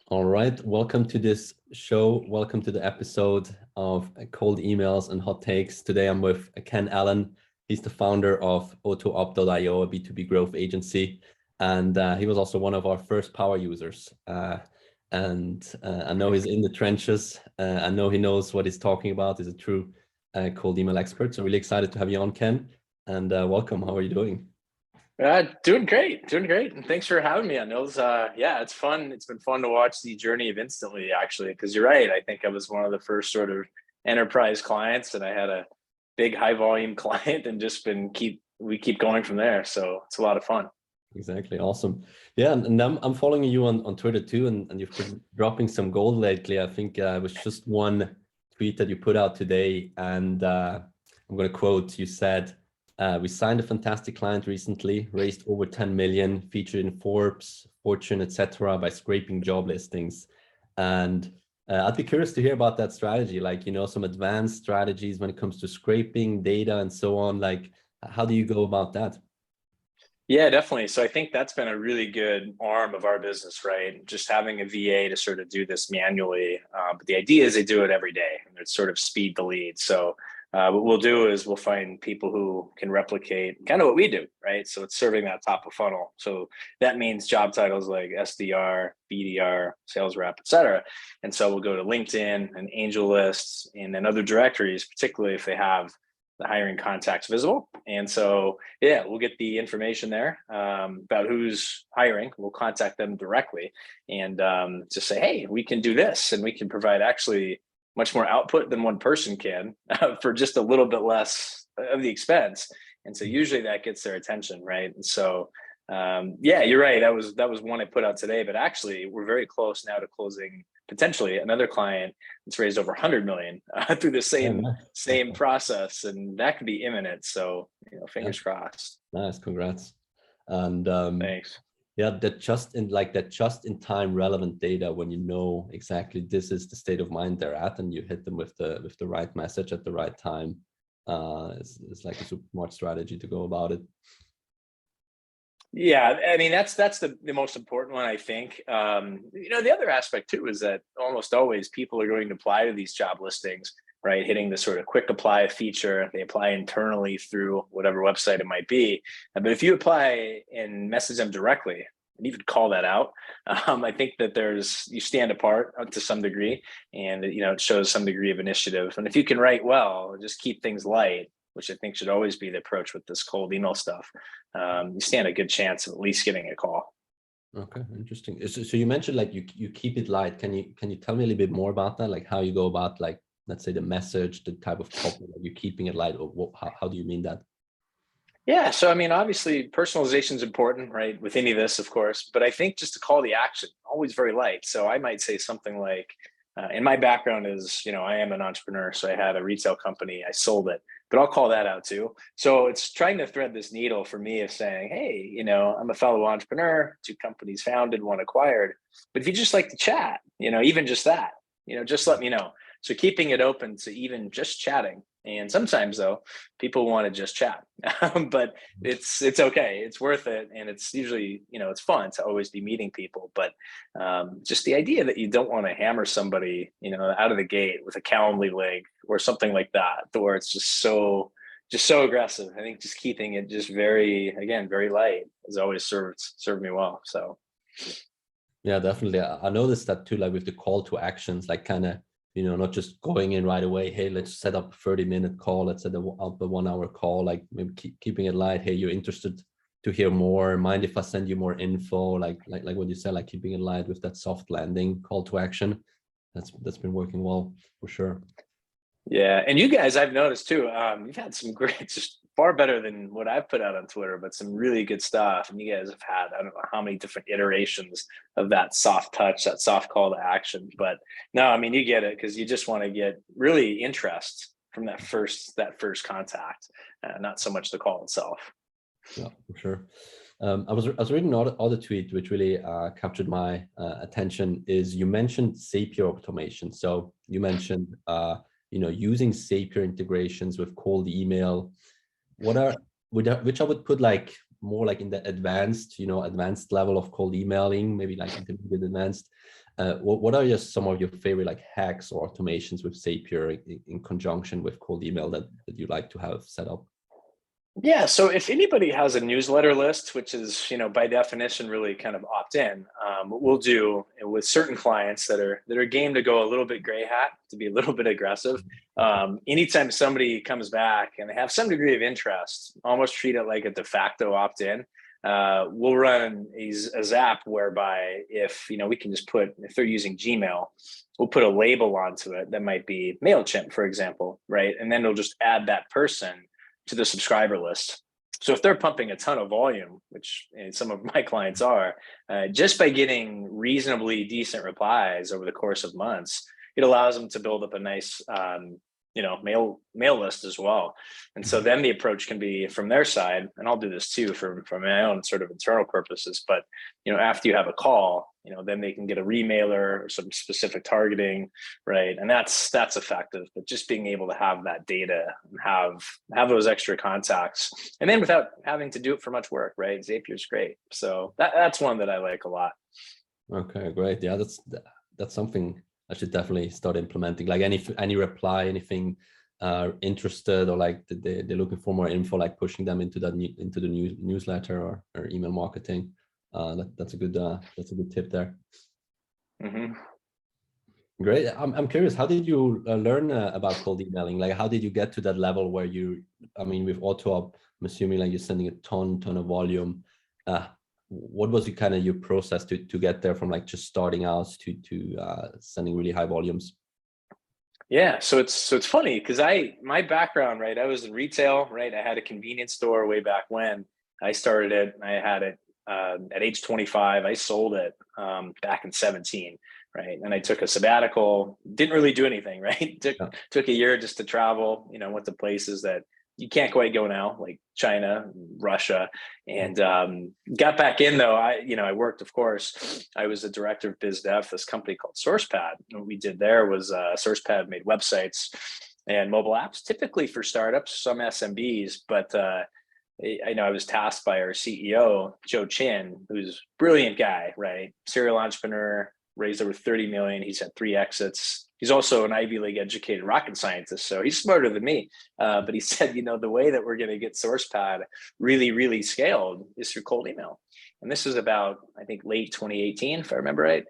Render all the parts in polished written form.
All right, welcome to this show. Welcome to the episode of Cold Emails and Hot Takes. Today I'm with Ken Allen. He's the founder of AutoOp.io, a B2B growth agency. And he was also one of our first power users. I know he's in the trenches. I know he knows what he's talking about. He's a true cold email expert. So really excited to have you on, Ken. And welcome. How are you doing? Doing great. And thanks for having me on those. Yeah, it's fun. It's been fun to watch the journey of Instantly, actually, because you're right. I think I was one of the first sort of enterprise clients, and I had a big high volume client, and just we keep going from there. So it's a lot of fun. Exactly. Awesome. Yeah. And I'm following you on Twitter too. And you've been dropping some gold lately. I think it was just one tweet that you put out today. And I'm going to quote, you said, we signed a fantastic client recently, raised over 10 million, featured in Forbes, Fortune, etc. by scraping job listings. And I'd be curious to hear about that strategy, like, some advanced strategies when it comes to scraping data and so on. Like, how do you go about that? Yeah, definitely. So I think that's been a really good arm of our business, right? Just having a VA to sort of do this manually. But the idea is they do it every day, and it's sort of speed the lead. So what we'll do is we'll find people who can replicate kind of what we do, right? So it's serving that top of funnel. So that means job titles like SDR, BDR, sales rep, et cetera. And so we'll go to LinkedIn and Angel Lists and then other directories, particularly if they have the hiring contacts visible. And so, yeah, we'll get the information there about who's hiring. We'll contact them directly and just say, hey, we can do this, and we can provide actually much more output than one person can for just a little bit less of the expense. And so usually that gets their attention, right? And so, yeah, you're right. That was one I put out today, but actually we're very close now to closing potentially another client that's raised over 100 million through the same process, and that could be imminent. So fingers crossed. Nice, congrats. And Thanks. yeah, that just in time relevant data, when you know exactly this is the state of mind they're at, and you hit them with the right message at the right time, it's like a super smart strategy to go about it. Yeah, I mean, that's the most important one, I think. The other aspect too is that almost always people are going to apply to these job listings, right? Hitting the sort of quick apply feature. They apply internally through whatever website it might be. But if you apply and message them directly, and even call that out, I think that you stand apart to some degree, and it shows some degree of initiative. And if you can write well, just keep things light, which I think should always be the approach with this cold email stuff, you stand a good chance of at least getting a call. Okay, interesting. So you mentioned like you keep it light. Can you tell me a little bit more about that? Like how you go about, like, let's say the message, the type of copy, like you're keeping it light, or how do you mean that? Yeah, so I mean, obviously personalization is important, right? With any of this, of course, but I think just to call the action, always very light. So I might say something like, and my background is, I am an entrepreneur. So I had a retail company, I sold it, but I'll call that out too. So it's trying to thread this needle for me of saying, hey, I'm a fellow entrepreneur, 2 companies founded, 1 acquired. But if you just like to chat, even just that, just let me know. So keeping it open to even just chatting. And sometimes though, people want to just chat, but it's okay. It's worth it. And it's usually, it's fun to always be meeting people, but just the idea that you don't want to hammer somebody, out of the gate with a Calendly link or something like that, where it's just so aggressive. I think just keeping it just very light has always served me well. So. Yeah, definitely. I noticed that too, like with the call to actions, like kind of, not just going in right away. Hey, let's set up a 30-minute call. Let's set up a 1-hour call. Like maybe keeping it light. Hey, you're interested to hear more? Mind if I send you more info? Like what you said, like keeping it light with that soft landing call to action. That's been working well for sure. Yeah, and you guys, I've noticed too. You've had some great, just far better than what I've put out on Twitter, but some really good stuff. And you guys have had, I don't know how many different iterations of that soft touch, that soft call to action. But no, I mean, you get it, because you just want to get really interest from that first contact, not so much the call itself. Yeah, for sure. I was reading another tweet which really captured my attention. Is you mentioned Zapier automation. So you mentioned using Zapier integrations with cold email. Which I would put like more like in the advanced, advanced level of cold emailing, maybe like intermediate advanced, what are just some of your favorite like hacks or automations with Zapier in conjunction with cold email that you like to have set up? Yeah, so if anybody has a newsletter list, which is, by definition, really kind of opt-in, what we'll do with certain clients that are game to go a little bit gray hat, to be a little bit aggressive. Anytime somebody comes back and they have some degree of interest, almost treat it like a de facto opt-in. We'll run a zap whereby if, we can just put, if they're using Gmail, we'll put a label onto it that might be MailChimp, for example, right? And then it'll just add that person to the subscriber list. So if they're pumping a ton of volume, which some of my clients are, just by getting reasonably decent replies over the course of months, it allows them to build up a nice, mail list as well. And so then the approach can be from their side, and I'll do this too for my own sort of internal purposes. But after you have a call, then they can get a remailer or some specific targeting, right? And that's effective. But just being able to have that data and have those extra contacts, and then without having to do it for much work, right? Zapier's great. So that's one that I like a lot. Okay, great. Yeah, that's something I should definitely start implementing. Like any reply, anything interested, or like they're looking for more info, like pushing them into the newsletter or email marketing. That's a good tip there. Mm-hmm. Great. I'm curious, how did you learn about cold emailing? Like, how did you get to that level where with AutoUp, I'm assuming like you're sending a ton of volume. What was your process to get there from like just starting out to sending really high volumes? Yeah, so it's funny because my background, right? I was in retail, right? I had a convenience store way back when I started it. I had it at age 25. I sold it back in 17, right? And I took a sabbatical, didn't really do anything, right? Took a year just to travel, went to places that you can't quite go now, like China, Russia, and got back in though. I worked, of course, I was a director of biz dev, this company called SourcePad. What we did there was SourcePad made websites and mobile apps, typically for startups, some SMBs, but I know I was tasked by our CEO, Joe Chin, who's a brilliant guy, right? Serial entrepreneur, raised over 30 million. He's had 3 exits. He's also an Ivy League educated rocket scientist, so he's smarter than me. But he said, the way that we're going to get SourcePad really, really scaled is through cold email. And this is about, I think, late 2018, if I remember right.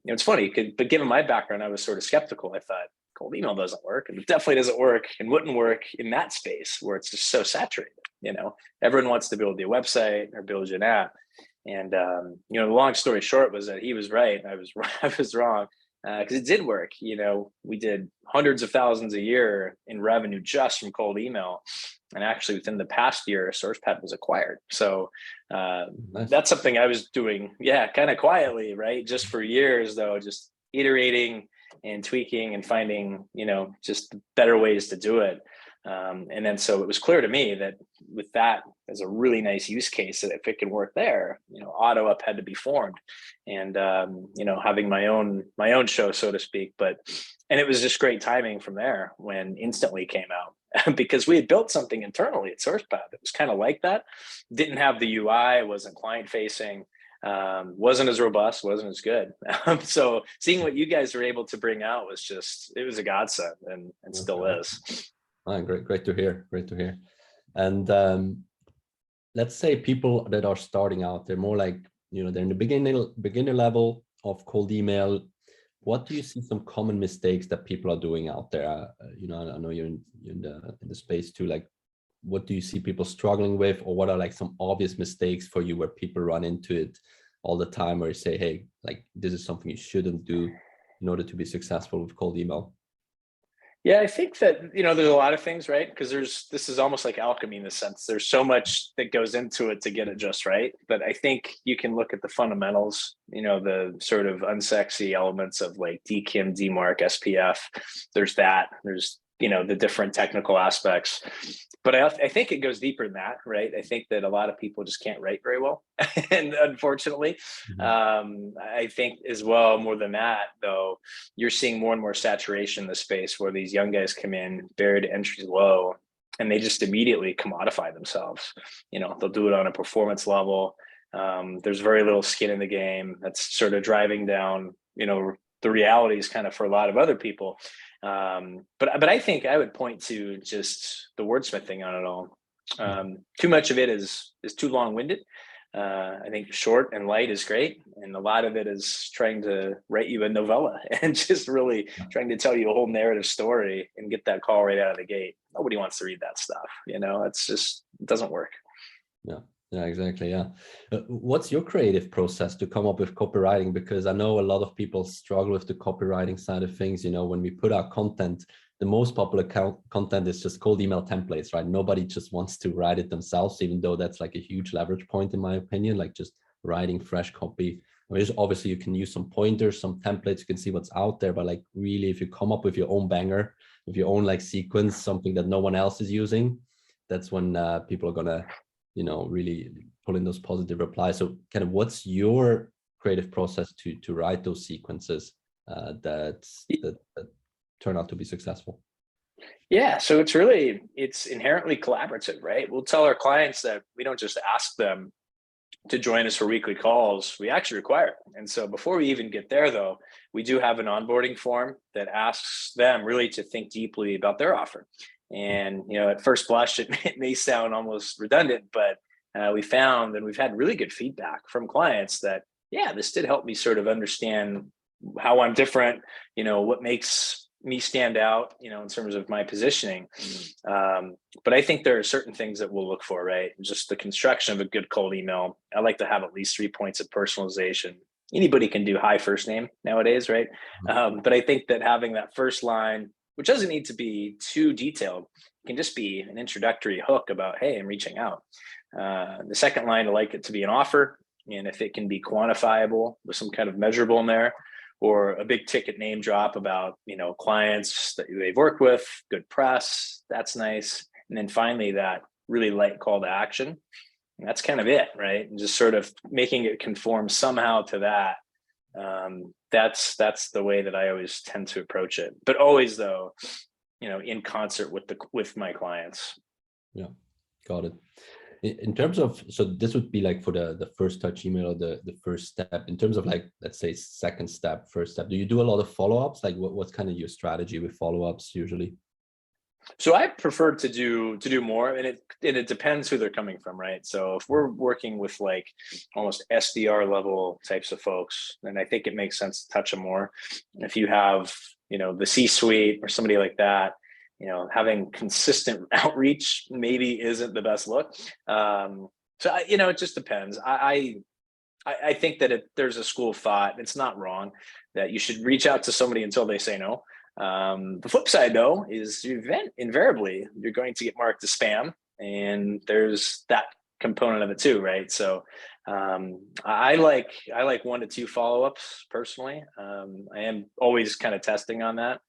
It's funny, but given my background, I was sort of skeptical. I thought cold email doesn't work, and it definitely doesn't work and wouldn't work in that space where it's just so saturated. Everyone wants to build a website or build an app. And, the long story short was that he was right. I was wrong. Because it did work. We did hundreds of thousands a year in revenue just from cold email. And actually within the past year, SourcePad was acquired. So nice. That's something I was doing, kind of quietly, right? Just for years though, just iterating and tweaking and finding, just better ways to do it. And then so it was clear to me that with that as a really nice use case, that if it can work there, AutoUp had to be formed, and having my own show, so to speak. And it was just great timing from there when Instantly came out because we had built something internally at SourcePad that was kind of like that. Didn't have the UI, wasn't client facing, wasn't as robust, wasn't as good. So seeing what you guys were able to bring out it was a godsend, and still is. Great to hear. And let's say people that are starting out, they're more like, they're in the beginner level of cold email. What do you see some common mistakes that people are doing out there? I know you're in the space too. Like, what do you see people struggling with, or what are like some obvious mistakes for you where people run into it all the time, where you say, hey, like this is something you shouldn't do in order to be successful with cold email? Yeah, I think that, there's a lot of things, right? Because this is almost like alchemy in the sense there's so much that goes into it to get it just right. But I think you can look at the fundamentals, the sort of unsexy elements of like DKIM, DMARC, SPF. There's the different technical aspects. But I think it goes deeper than that, right? I think that a lot of people just can't write very well. And unfortunately, I think as well, more than that, though, you're seeing more and more saturation in the space where these young guys come in, barrier to entry is low, and they just immediately commodify themselves. They'll do it on a performance level. There's very little skin in the game. That's sort of driving down, the realities kind of for a lot of other people. But I think I would point to just the wordsmithing on it all. Too much of it is too long-winded. I think short and light is great. And a lot of it is trying to write you a novella and just really trying to tell you a whole narrative story and get that call right out of the gate. Nobody wants to read that stuff. It's just, it doesn't work. Yeah, exactly. Yeah. What's your creative process to come up with copywriting? Because I know a lot of people struggle with the copywriting side of things. When we put out content, the most popular content is just cold email templates, right? Nobody just wants to write it themselves, even though that's like a huge leverage point, in my opinion, like just writing fresh copy. I mean, obviously you can use some pointers, some templates, you can see what's out there, but like really, if you come up with your own banger, with your own like sequence, something that no one else is using, that's when people are gonna really pull in those positive replies. So kind of what's your creative process to write those sequences that turn out to be successful? Yeah, so it's inherently collaborative, right? We'll tell our clients that we don't just ask them to join us for weekly calls, we actually require it. And so before we even get there, though, we do have an onboarding form that asks them really to think deeply about their offer. And, at first blush, it may sound almost redundant, but we found, and we've had really good feedback from clients that, yeah, this did help me sort of understand how I'm different, what makes me stand out, in terms of my positioning. But I think there are certain things that we'll look for, right? Just the construction of a good cold email. I like to have at least 3 points of personalization. Anybody can do hi first name nowadays, right? But I think that having that first line, which doesn't need to be too detailed, can just be an introductory hook about, hey, I'm reaching out. The second line, I like it to be an offer. And if it can be quantifiable with some kind of measurable in there, or a big ticket name drop about, clients that they've worked with, good press, that's nice. And then finally, that really light call to action. And that's kind of it, right? And just sort of making it conform somehow to that. That's the way that I always tend to approach it. But always, though, in concert with my clients. Yeah, got it. In terms of, so this would be like for the first touch email, or the first step. In terms of like, let's say second step, first step, do you do a lot of follow-ups? Like what's kind of your strategy with follow-ups usually? So I prefer to do more, and it depends who they're coming from, right? So if we're working with like almost SDR level types of folks, then I think it makes sense to touch them more. If you have, the C-suite or somebody like that, having consistent outreach maybe isn't the best look. So it just depends. I think that there's a school of thought, it's not wrong, that you should reach out to somebody until they say no. The flip side, though, is invariably you're going to get marked as spam, and there's that component of it too, right? So I like 1 to 2 follow-ups personally. I am always kind of testing on that.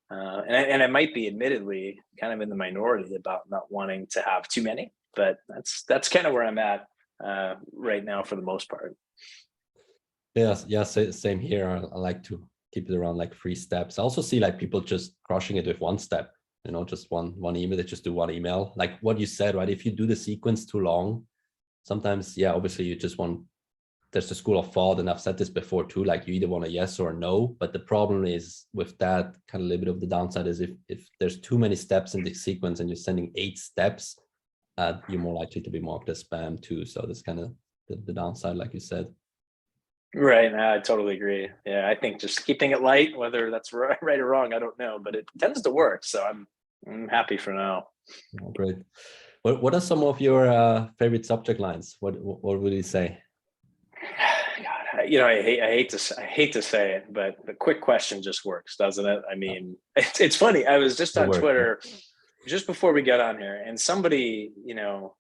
And I might be admittedly kind of in the minority about not wanting to have too many, but that's kind of where I'm at right now for the most part. Yeah, same here. I like to keep it around like 3 steps. I also see like people just crushing it with 1 step, just one email. They just do 1 email. Like what you said, right? If you do the sequence too long, sometimes, yeah, obviously you just want, there's the school of thought, and I've said this before too, like you either want a yes or a no. But the problem is with that, kind of a little bit of the downside is if there's too many steps in the sequence and you're sending 8 steps, you're more likely to be marked as spam too. So that's kind of the downside, like you said. Right. I totally agree. Yeah, I think just keeping it light, whether that's right or wrong, I don't know, but it tends to work. So I'm happy for now. Oh, great. What are some of your favorite subject lines? What would you say? God, I hate to say it, but the quick question just works, doesn't it? I mean, it's funny. I was just on Twitter just before we got on here, and somebody,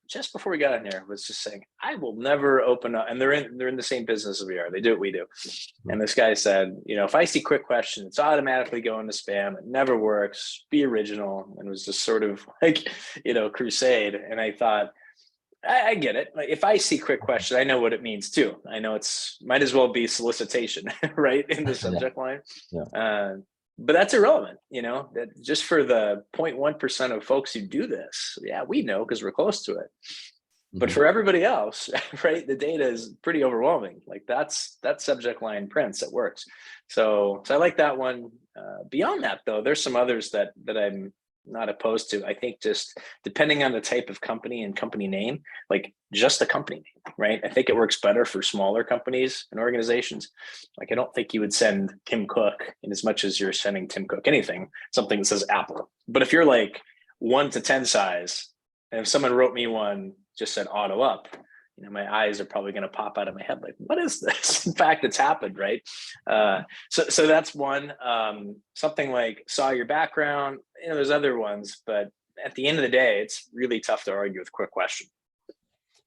just before we got on here was just saying, I will never open up, and they're in the same business as we are. They do what we do. And this guy said, if I see quick question, it's automatically going to spam. It never works. Be original. And it was just sort of like, crusade. And I thought, I get it. Like, if I see quick question, I know what it means too. I know might as well be solicitation, right, in the subject line. Yeah. but that's irrelevant, that just for the 0.1% of folks who do this, yeah, we know because we're close to it. But for everybody else, right, the data is pretty overwhelming. Like that subject line prints, it works. So I like that one. Beyond that, though, there's some others that I'm not opposed to. I think just depending on the type of company and company name, like just the company name, right? I think it works better for smaller companies and organizations. Like I don't think you would send Tim Cook in as much as you're sending Tim Cook anything, something that says Apple. But if you're like 1 to 10 size, and if someone wrote me one just said auto up, my eyes are probably going to pop out of my head. Like, what is this? In fact, it's happened, right? So that's one. Something like saw your background. There's other ones, but at the end of the day, it's really tough to argue with quick question.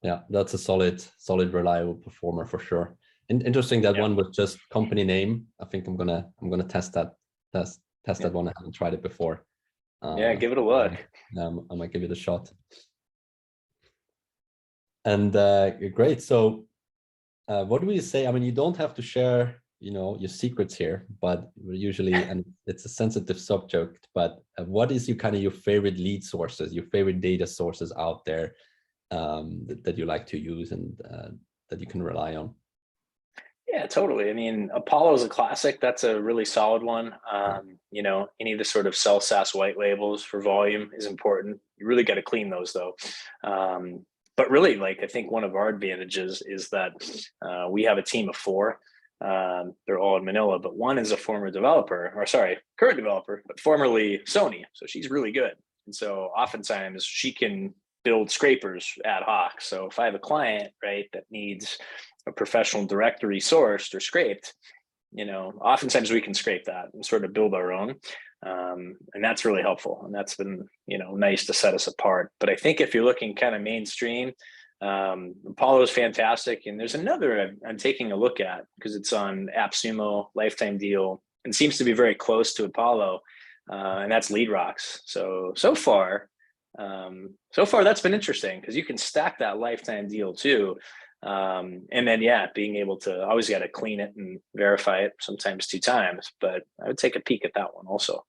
Yeah, that's a solid, reliable performer for sure. Interesting that one was just company name. I think I'm gonna test that that one. I haven't tried it before. Give it a look. I might give it a shot. And great. So what do we say? I mean, you don't have to share, your secrets here, but usually, and it's a sensitive subject, but what is your favorite lead sources, your favorite data sources out there that you like to use and that you can rely on? Yeah, totally. I mean, Apollo is a classic. That's a really solid one. Any of the sort of sell SaaS white labels for volume is important. You really got to clean those though. But really, I think one of our advantages is that we have a team of 4. They're all in Manila, but one is a current developer, but formerly Sony. So she's really good. And so oftentimes she can build scrapers ad hoc. So if I have a client, right, that needs a professional directory sourced or scraped, oftentimes we can scrape that and sort of build our own. And that's really helpful. And that's been, nice to set us apart. But I think if you're looking kind of mainstream, Apollo is fantastic. And there's another I'm taking a look at because it's on AppSumo lifetime deal and seems to be very close to Apollo. And that's LeadRocks. So far that's been interesting because you can stack that lifetime deal too. And then, being able to always got to clean it and verify it sometimes 2 times, but I would take a peek at that one also.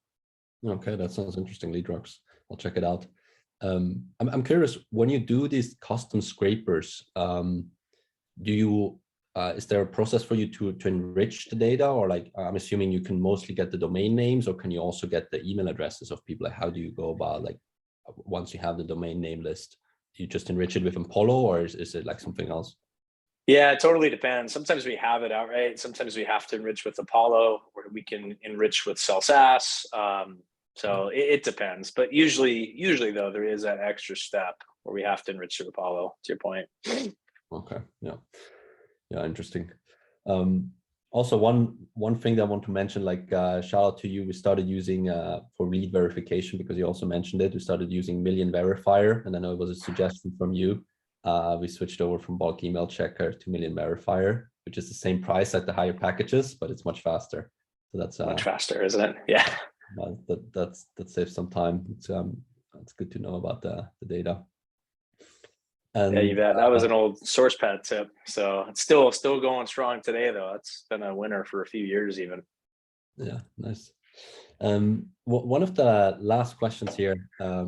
Okay. That sounds interesting. LeadRocks. I'll check it out. I'm curious, when you do these custom scrapers, is there a process for you to enrich the data, or I'm assuming you can mostly get the domain names, or can you also get the email addresses of people? How do you go about once you have the domain name list? You just enrich it with Apollo, or is it something else? Yeah, it totally depends. Sometimes we have it outright. Sometimes we have to enrich with Apollo, or we can enrich with Sell SaaS. So it depends. But usually though, there is that extra step where we have to enrich with Apollo, to your point. Okay. Yeah, interesting. Also, one thing that I want to mention, shout out to you. We started using for lead verification, because you also mentioned it. We started using Million Verifier, and I know it was a suggestion from you. We switched over from bulk email checker to Million Verifier, which is the same price at the higher packages, but it's much faster. So that's much faster, isn't it? Yeah. That saves some time. It's good to know about the data. And, yeah, you bet. That was an old SourcePad tip. So it's still going strong today, though. It's been a winner for a few years even. Yeah, nice. One of the last questions here, I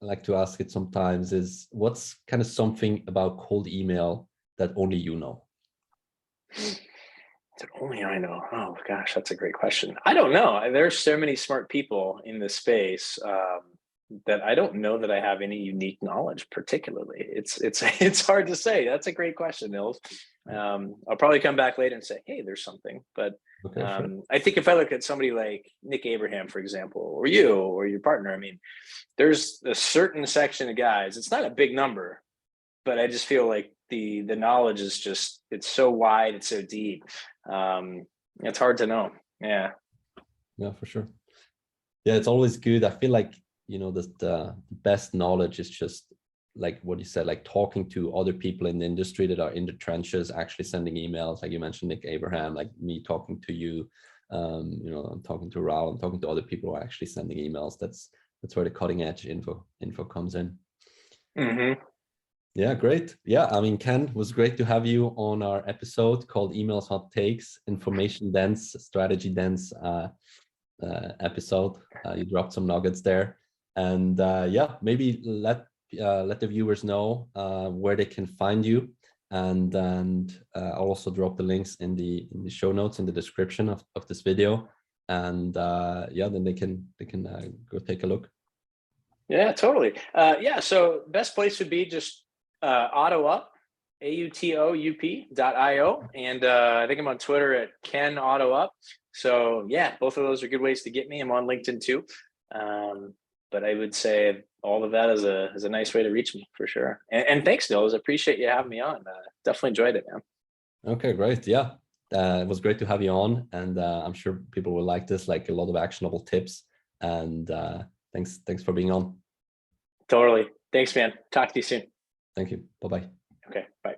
like to ask it sometimes, is what's kind of something about cold email that only you know? That only I know. Oh gosh, that's a great question. I don't know. There's so many smart people in this space that I don't know that I have any unique knowledge particularly. It's hard to say. That's a great question, Nils. I'll probably come back later and say, hey, there's something. But okay, sure. I think if I look at somebody like Nick Abraham, for example, or you or your partner, I mean, there's a certain section of guys. It's not a big number, but I just feel like the knowledge is just, it's so wide, it's so deep. It's hard to know. Yeah, for sure. Yeah, it's always good. I feel like, the best knowledge is just like what you said, like talking to other people in the industry that are in the trenches, actually sending emails. Like you mentioned Nick Abraham, like me talking to you, I'm talking to Raul, I'm talking to other people who are actually sending emails. That's where the cutting edge info comes in. Mm-hmm. Yeah, great. Yeah, I mean, Ken, it was great to have you on our episode called Emails Hot Takes, Information Dense, Strategy Dense. episode. You dropped some nuggets there, and yeah, maybe let the viewers know where they can find you, and I'll also drop the links in the show notes in the description of this video, and yeah, then they can go take a look. Yeah, totally. Yeah, so best place would be just AutoUp, AUTOUP.io, and I think I'm on Twitter at Ken AutoUp. So yeah, both of those are good ways to get me. I'm on LinkedIn too, but I would say all of that is a nice way to reach me for sure. And thanks, Nils. I appreciate you having me on. Definitely enjoyed it, man. Okay, great. Yeah, it was great to have you on, and I'm sure people will like this, like a lot of actionable tips. And thanks for being on. Totally. Thanks, man. Talk to you soon. Thank you. Bye-bye. Okay, bye.